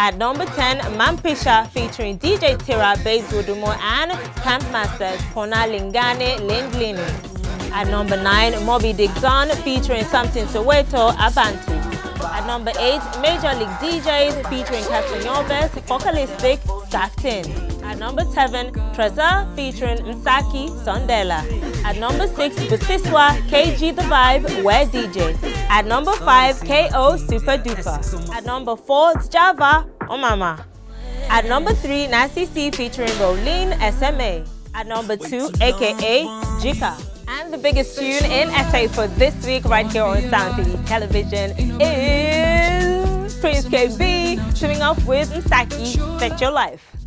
At number 10, Mampisha featuring DJ Tira, Babes Wodumo and Campmasters, Pona Lingane, Lindlini. At number 9, Moby Dixon featuring Something Soweto, Abantu. At number 8, Major League DJs featuring Captain Yorbes, Focalistic, Stafftin. At number 7, Trezor featuring Msaki, Sondela. At number 6, Busiswa, KG The Vibe, Where DJ. At number 5, KO Super Duper. At number 4, Java, Omama. At number 3, Nancy C featuring Rolene, SMA. At number 2, aka Jika. And the biggest tune in SA for this week right here on Soundcity Television is Prince Kaybee, teaming up with Msaki, Set Your Life.